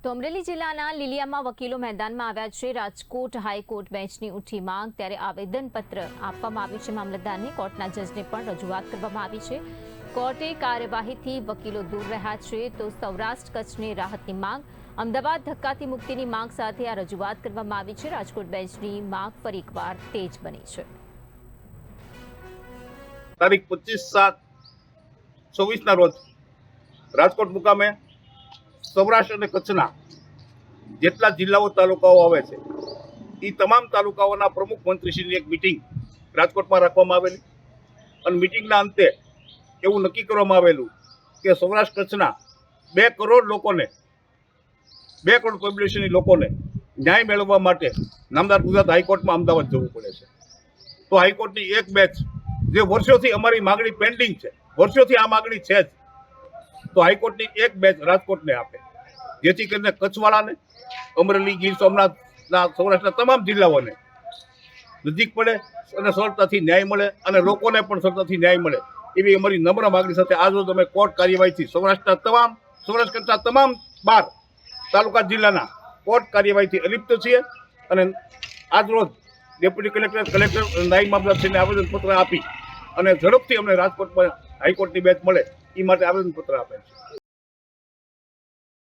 તો અમરેલી જિલ્લાના લીલિયામાં વકીલો મેદાનમાં આવ્યા છે। રાજકોટ હાઈકોર્ટ બેન્ચની ઉઠી માંગ, ત્યારે આવેદનપત્ર આપવામાં આવ્યું છે મામલતદારને। કોર્ટના જજને પણ રજૂઆત કરવામાં આવી છે। કોર્ટે કાર્યવાહીથી વકીલો દૂર રહ્યા છે તો સૌરાષ્ટ્ર કચ્છને રાહતની માંગ, અમદાવાદ ધક્કાથી મુક્તિની માંગ સાથે આ રજૂઆત કરવામાં આવી છે। રાજકોટ બેન્ચની માંગ ફરી એકવાર તેજ બની છે। તારીખ 25/7/24 રોજ રાજકોટ મુકામે સૌરાષ્ટ્ર અને કચ્છના જેટલા જિલ્લાઓ તાલુકાઓ આવે છે એ તમામ તાલુકાઓના પ્રમુખ મંત્રીશ્રીની એક મિટિંગ રાજકોટમાં રાખવામાં આવેલી અને મિટિંગના અંતે એવું નક્કી કરવામાં આવેલું કે સૌરાષ્ટ્ર કચ્છના 2 કરોડ લોકોને 2 કરોડ પોપ્યુલેશનની લોકોને ન્યાય મેળવવા માટે નામદાર ગુજરાત હાઈકોર્ટમાં અમદાવાદ જવું પડે છે। તો હાઈકોર્ટની એક બેચ જે વર્ષોથી અમારી માગણી પેન્ડિંગ છે, વર્ષોથી આ માગણી છે જ, તો હાઈકોર્ટની એક બેચ રાજકોટને આપે, જેથી કરીને કચ્છવાળાને, અમરેલી, ગીર સોમનાથના, સૌરાષ્ટ્રના તમામ જિલ્લાઓને નજીક પડે અને સરળતાથી ન્યાય મળે અને લોકોને પણ સરળતાથી ન્યાય મળે એવી અમારી નમ્ર માગણી સાથે આજરોજ અમે કોર્ટ કાર્યવાહીથી સૌરાષ્ટ્ર કચ્છના તમામ 12 તાલુકા જિલ્લાના કોર્ટ કાર્યવાહીથી અલિપ્ત છીએ અને આજરોજ ડેપ્યુટી કલેક્ટર નાયબ મામલતદારશ્રીને આવેદનપત્ર આપી અને ઝડપથી અમને રાજકોટમાં હાઈકોર્ટની બેચ મળે એ માટે આવેદનપત્ર આપે છે।